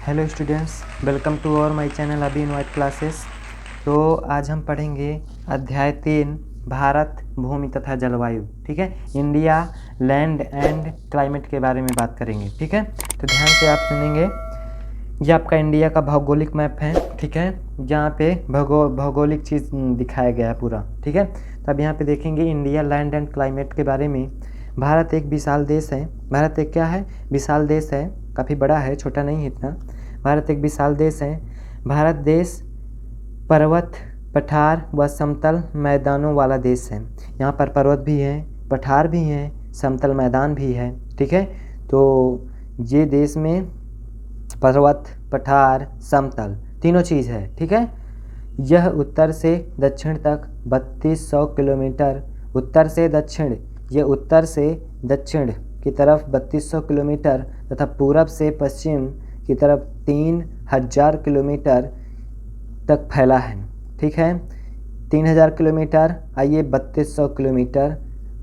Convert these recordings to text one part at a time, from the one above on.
Hello students, welcome to our my channel अभी इन white classes. तो आज हम पढ़ेंगे अध्याय 3 भारत, भूमि तथा जलवायु। ठीक है, इंडिया, लैंड एंड क्लाइमेट के बारे में बात करेंगे। ठीक है, तो ध्यान से आप सुनेंगे। ये आपका इंडिया का भौगोलिक मैप है। ठीक है, जहाँ पे भौगोलिक चीज़ दिखाया गया है पूरा। ठीक है, तो अब यहाँ पे देखेंगे इंडिया, लैंड एंड क्लाइमेट के बारे में। भारत एक विशाल देश है। भारत एक क्या है? विशाल देश है, काफ़ी बड़ा है, छोटा नहीं है इतना। भारत एक विशाल देश है। भारत देश पर्वत, पठार व समतल मैदानों वाला देश है। यहाँ पर पर्वत भी है, पठार भी हैं, समतल मैदान भी है। ठीक है, तो ये देश में पर्वत, पठार, समतल तीनों चीज़ है। ठीक है, यह उत्तर से दक्षिण तक 3200 किलोमीटर, उत्तर से दक्षिण, ये उत्तर से दक्षिण की तरफ 3200 किलोमीटर तथा पूरब से पश्चिम की तरफ 3000 किलोमीटर तक फैला है। ठीक है, 3000 किलोमीटर, आइए 3200 किलोमीटर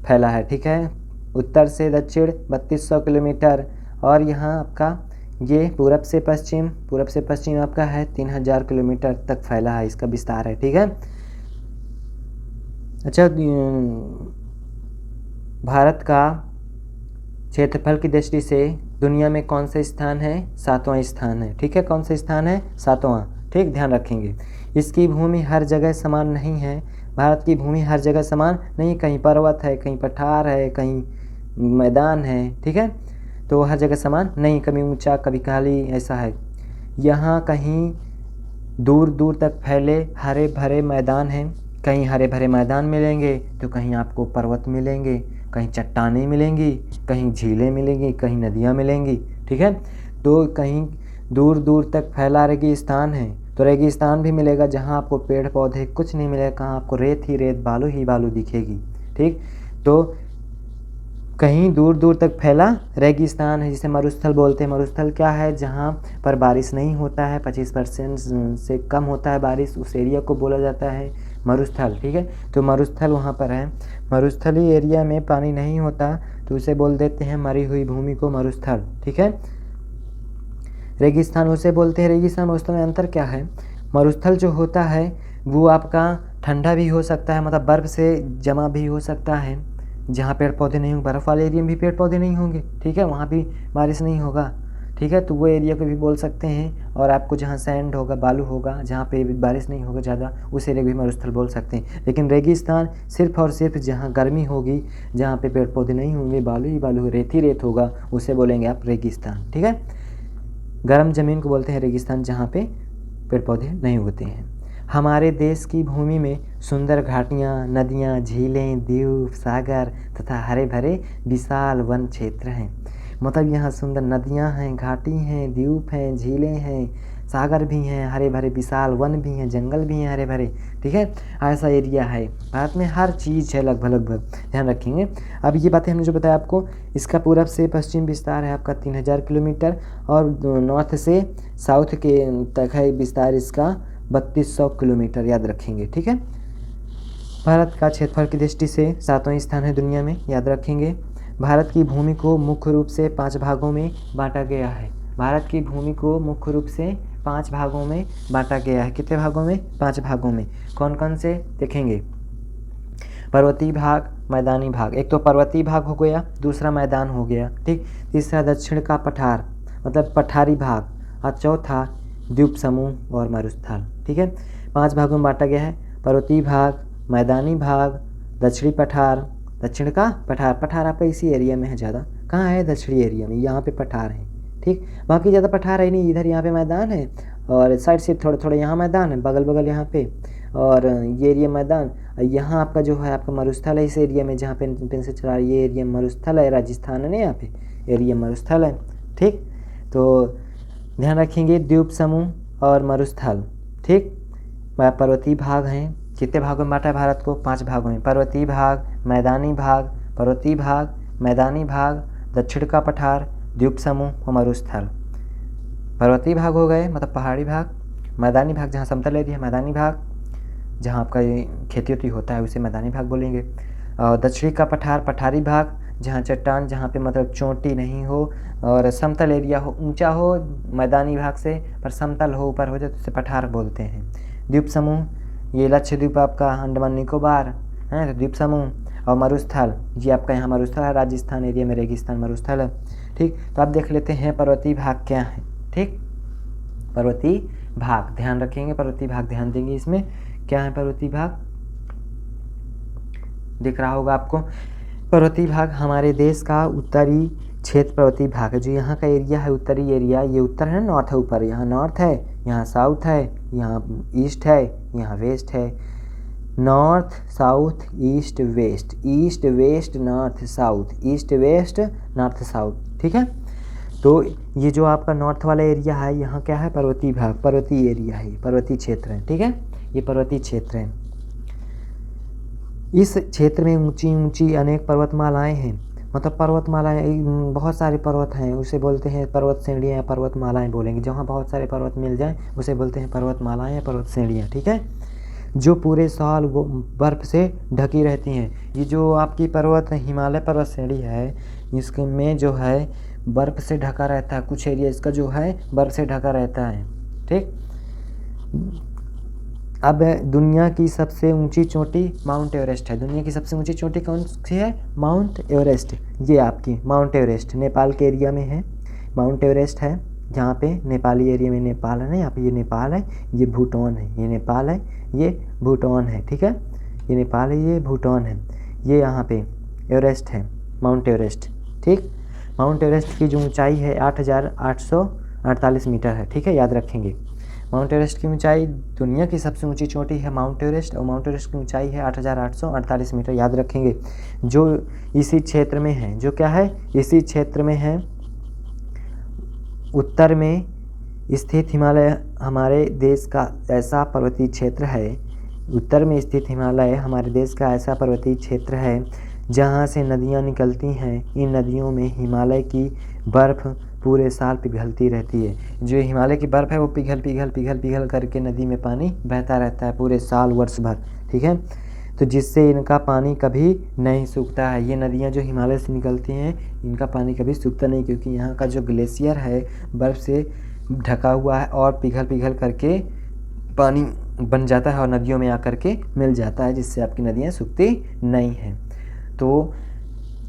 फैला है। ठीक है, उत्तर से दक्षिण 3200 किलोमीटर, और यहाँ आपका ये पूरब से पश्चिम आपका है 3000 किलोमीटर तक फैला है, इसका विस्तार है। ठीक है, अच्छा, भारत का क्षेत्रफल की दृष्टि से दुनिया में कौन सा स्थान है? 7वां स्थान है। ठीक है, कौन सा स्थान है? 7वां। ठीक, ध्यान रखेंगे। इसकी भूमि हर जगह समान नहीं है। भारत की भूमि हर जगह समान नहीं, कहीं पर्वत है, कहीं पठार है, कहीं मैदान है। ठीक है, तो हर जगह समान नहीं, कभी ऊंचा, कभी खाली, ऐसा है। यहाँ कहीं दूर दूर तक फैले हरे भरे मैदान हैं। कहीं हरे भरे मैदान मिलेंगे तो कहीं आपको पर्वत मिलेंगे, कहीं चट्टानें मिलेंगी, कहीं झीलें मिलेंगी, कहीं नदियाँ मिलेंगी। ठीक है, तो कहीं दूर दूर तक फैला रेगिस्तान है, तो रेगिस्तान भी मिलेगा जहाँ आपको पेड़ पौधे कुछ नहीं मिलेगा, कहाँ आपको रेत ही रेत, बालू ही बालू दिखेगी। ठीक, तो कहीं दूर दूर तक फैला रेगिस्तान है, जिसे मरुस्थल बोलते हैं। मरुस्थल क्या है? जहाँ पर बारिश नहीं होता है, 25% से कम होता है बारिश, उस एरिया को बोला जाता है मरुस्थल। ठीक है, तो मरुस्थल वहाँ पर है। मरुस्थली एरिया में पानी नहीं होता तो उसे बोल देते हैं मरी हुई भूमि को मरुस्थल। ठीक है, रेगिस्तान उसे बोलते हैं। रेगिस्तान मरुस्थल में अंतर क्या है? मरुस्थल जो होता है वो आपका ठंडा भी हो सकता है, मतलब बर्फ़ से जमा भी हो सकता है, जहाँ पेड़ पौधे नहीं होंगे, बर्फ़ वाले एरिया में भी पेड़ पौधे नहीं होंगे। ठीक है, वहाँ भी बारिश नहीं होगा। ठीक है, तो वो एरिया को भी बोल सकते हैं। और आपको जहाँ सैंड होगा, बालू होगा, जहाँ पे बारिश नहीं होगा ज़्यादा, उस एरिया को भी मरुस्थल बोल सकते हैं। लेकिन रेगिस्तान सिर्फ और सिर्फ जहाँ गर्मी होगी, जहाँ पे पेड़ पौधे नहीं होंगे, बालू ही बालू, रेत ही रेत होगा, उसे बोलेंगे आप रेगिस्तान। ठीक है, गर्म ज़मीन को बोलते हैं रेगिस्तान, जहाँ पे पेड़ पौधे नहीं होते हैं। हमारे देश की भूमि में सुंदर घाटियाँ, नदियाँ, झीलें, द्वीप, सागर तथा हरे भरे विशाल वन क्षेत्र हैं। मतलब यहाँ सुंदर नदियाँ हैं, घाटी हैं, द्वीप हैं, झीलें हैं, सागर भी हैं, हरे भरे विशाल वन भी हैं, जंगल भी हैं हरे भरे। ठीक है, ऐसा एरिया है। भारत में हर चीज़ है लगभग, ध्यान रखेंगे। अब ये बातें हमने जो बताया आपको, इसका पूरब से पश्चिम विस्तार है आपका 3000 किलोमीटर, और नॉर्थ से साउथ के तक है विस्तार इसका 3200 किलोमीटर, याद रखेंगे। ठीक है, भारत का क्षेत्रफल की दृष्टि से 7वां स्थान है दुनिया में, याद रखेंगे। भारत की भूमि को मुख्य रूप से 5 भागों में बांटा गया है। भारत की भूमि को मुख्य रूप से 5 भागों में बांटा गया है। कितने भागों में? 5 भागों में। कौन कौन से देखेंगे? पर्वतीय भाग, मैदानी भाग। एक तो पर्वतीय भाग हो गया, दूसरा मैदान हो गया। ठीक, तीसरा दक्षिण का पठार, मतलब पठारी भाग, और चौथा द्वीप समूह और मरुस्थल। ठीक है, 5 भागों में बांटा गया है। पर्वतीय भाग, मैदानी भाग, दक्षिणी पठार, दक्षिण का पठार, पठार आपका इसी एरिया में है ज़्यादा। कहाँ है? दक्षिणी एरिया में, यहाँ पे पठार है। ठीक, बाकी ज़्यादा पठार है नहीं, इधर यहाँ पे मैदान है, और साइड से थोड़ा थोड़ा यहाँ मैदान है, बगल बगल यहाँ पे, और ये एरिया मैदान। यहाँ आपका जो है आपका मरुस्थल है, इस एरिया में जहाँ पे पेंसिल चला, ये एरिया मरुस्थल है, राजस्थान है ना, यहाँ पे एरिया मरुस्थल है। ठीक, तो ध्यान रखेंगे, द्वीप समूह और मरुस्थल। ठीक, पर्वतीय भाग हैं। कितने भागों में बांटा है भारत को? 5 भागों में। पर्वतीय भाग, मैदानी भाग, पर्वतीय भाग, मैदानी भाग, दक्षिण का पठार, द्वीप समूह और मरुस्थल। पर्वतीय भाग हो गए मतलब पहाड़ी भाग, मैदानी भाग जहाँ समतल एरिया, मैदानी भाग जहाँ आपका खेती होती होता है उसे मैदानी भाग बोलेंगे, और दक्षिणी का पठार, पठारी भाग जहाँ चट्टान, जहाँ पे मतलब चोटी नहीं हो और समतल एरिया हो, ऊंचा हो मैदानी भाग से पर समतल हो, ऊपर हो जाए तो उसे पठार बोलते हैं। द्वीप समूह, ये लक्षद्वीप आपका अंडमान निकोबार है तो द्वीप समूह। और मरुस्थल, ये आपका यहाँ मरुस्थल है, राजस्थान एरिया में रेगिस्तान मरुस्थल है। ठीक, तो आप देख लेते हैं पर्वतीय भाग क्या है। ठीक, पर्वतीय भाग ध्यान रखेंगे, पर्वतीय भाग ध्यान देंगे। इसमें क्या है पर्वतीय भाग, दिख रहा होगा आपको। पर्वतीय भाग हमारे देश का उत्तरी क्षेत्र पर्वतीय भाग है। जो यहाँ का एरिया है उत्तरी एरिया, ये उत्तर है, नॉर्थ है ऊपर, यहाँ नॉर्थ है, यहाँ साउथ है, यहाँ ईस्ट है, यहाँ वेस्ट है। North south east west, east west north south, east west north south. ठीक है, तो ये जो आपका नॉर्थ वाला एरिया है यहाँ क्या है, पर्वतीय भाग, पर्वतीय एरिया है, पर्वतीय क्षेत्र है। ठीक है, ये पर्वतीय क्षेत्र है। इस क्षेत्र में ऊंची ऊंची अनेक पर्वतमालाएं हैं, मतलब पर्वतमालाएं, बहुत सारे पर्वत हैं, उसे बोलते हैं पर्वत श्रेणियाँ या पर्वतमालाएं बोलेंगे। जहाँ बहुत सारे पर्वत मिल जाएं उसे बोलते हैं पर्वतमालाएं या पर्वत श्रेणियाँ। ठीक है, जो पूरे साल वो बर्फ़ से ढकी रहती हैं। ये जो आपकी पर्वत हिमालय पर्वत श्रेणी है, इसमें जो है बर्फ़ से ढका रहता है, कुछ एरिया इसका जो है बर्फ़ से ढका रहता है। ठीक, अब दुनिया की सबसे ऊंची चोटी माउंट एवरेस्ट है। दुनिया की सबसे ऊंची चोटी कौन सी है, माउंट एवरेस्ट। ये आपकी माउंट एवरेस्ट नेपाल के एरिया में है, माउंट एवरेस्ट है, जहाँ पे नेपाली एरिया में नेपाल है ना, यहाँ पे ये नेपाल है, ये भूटान है, ये नेपाल है, ये भूटान है। ठीक है, ये नेपाल है, ये भूटान है, ये यहाँ पे एवरेस्ट है, माउंट एवरेस्ट। ठीक, माउंट एवरेस्ट की जो ऊंचाई है 8,848 मीटर है। ठीक है, याद रखेंगे। माउंट एवरेस्ट की ऊंचाई, दुनिया की सबसे ऊंची चोटी है माउंट एवरेस्ट, और माउंट एवरेस्ट की ऊंचाई है 8,848 मीटर, याद रखेंगे। जो इसी क्षेत्र में है, जो क्या है, इसी क्षेत्र में है। उत्तर में स्थित हिमालय हमारे देश का ऐसा पर्वतीय क्षेत्र है, उत्तर में स्थित हिमालय हमारे देश का ऐसा पर्वतीय क्षेत्र है जहाँ से नदियाँ निकलती हैं। इन नदियों में हिमालय की बर्फ़ पूरे साल पिघलती रहती है। जो हिमालय की बर्फ़ है वो पिघल पिघल पिघल पिघल करके नदी में पानी बहता रहता है पूरे साल वर्ष भर। ठीक है, तो जिससे इनका पानी कभी नहीं सूखता है। ये नदियाँ जो हिमालय से निकलती हैं इनका पानी कभी सूखता नहीं, क्योंकि यहाँ का जो ग्लेशियर है बर्फ़ से ढका हुआ है और पिघल पिघल करके पानी बन जाता है और नदियों में आकर के मिल जाता है, जिससे आपकी नदियाँ सूखती नहीं हैं। तो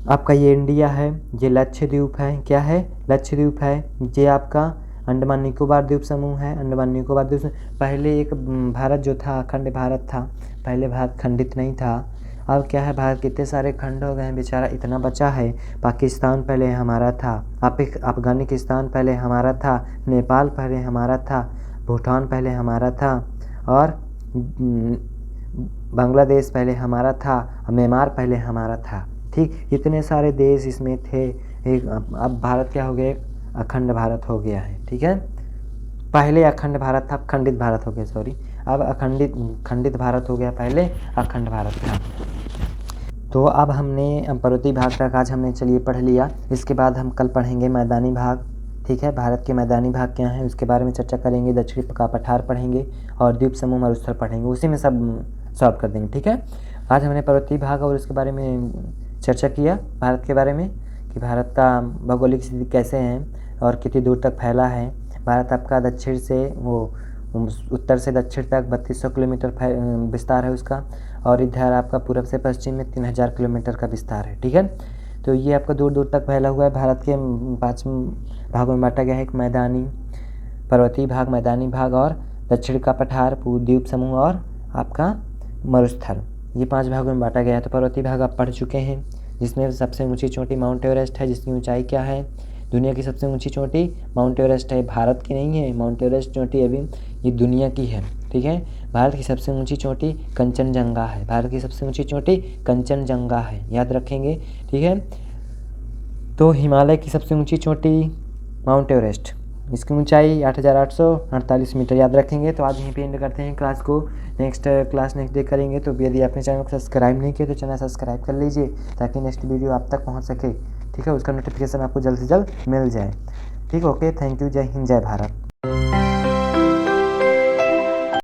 आपका ये इंडिया है, ये लक्षद्वीप है, क्या है, लक्षद्वीप है। ये आपका अंडमान निकोबार द्वीप समूह है, अंडमान निकोबार द्वीप समूह। पहले एक भारत जो था, अखंड भारत था, पहले भारत खंडित नहीं था। अब क्या है, भारत कितने सारे खंड हो गए हैं, बेचारा इतना बचा है। पाकिस्तान पहले हमारा था, अफगानिस्तान पहले हमारा था, नेपाल पहले हमारा था, भूटान पहले हमारा था, और बांग्लादेश पहले हमारा था, म्यांमार पहले हमारा था। ठीक, इतने सारे देश इसमें थे। अब भारत क्या हो गया, अखंड भारत हो गया है। ठीक है, पहले अखंड भारत था, अब खंडित भारत हो गया, सॉरी, अब खंडित भारत हो गया, पहले अखंड भारत था। तो अब हमने पर्वतीय भाग तक आज हमने चलिए पढ़ लिया। इसके बाद हम कल पढ़ेंगे मैदानी भाग। ठीक है, भारत के मैदानी भाग क्या हैं उसके बारे में चर्चा करेंगे। दक्षिण का पठार पढ़ेंगे और द्वीप समूह मरुस्थल पढ़ेंगे, उसी में सब सॉल्व कर देंगे। ठीक है, आज हमने पर्वतीय भाग और उसके बारे में चर्चा किया, भारत के बारे में कि भारत का भौगोलिक स्थिति कैसे है और कितनी दूर तक फैला है। भारत आपका दक्षिण से उत्तर से दक्षिण तक 3200 किलोमीटर विस्तार है उसका, और इधर आपका पूर्व से पश्चिम में 3000 किलोमीटर का विस्तार है। ठीक है, तो ये आपका दूर दूर तक फैला हुआ है। भारत के 5 भागों में बांटा गया है, एक मैदानी, पर्वतीय भाग, मैदानी भाग, और दक्षिण का पठार, द्वीप समूह, और आपका मरुस्थल, ये 5 भागों में बांटा गया है। तो पर्वतीय भाग आप पढ़ चुके हैं, जिसमें सबसे ऊंची चोटी माउंट एवरेस्ट है, जिसकी ऊंचाई क्या है, दुनिया की सबसे ऊंची चोटी माउंट एवरेस्ट है, भारत की नहीं है। माउंट एवरेस्ट चोटी अभी ये दुनिया की है। ठीक है, भारत की सबसे ऊंची चोटी कंचनजंगा है, भारत की सबसे ऊंची चोटी कंचनजंगा है, याद रखेंगे। ठीक है, तो हिमालय की सबसे ऊंची चोटी माउंट एवरेस्ट, इसकी ऊंचाई 8,848 मीटर, याद रखेंगे। तो आज यहीं पे एंड करते हैं क्लास को, नेक्स्ट डे करेंगे। तो यदि आपने चैनल को सब्सक्राइब नहीं किया तो चैनल सब्सक्राइब कर लीजिए, ताकि नेक्स्ट वीडियो आप तक पहुंच सके। ठीक है, उसका नोटिफिकेशन आपको जल्द से जल्द मिल जाए। ठीक, ओके, थैंक यू, जय हिंद, जय भारत।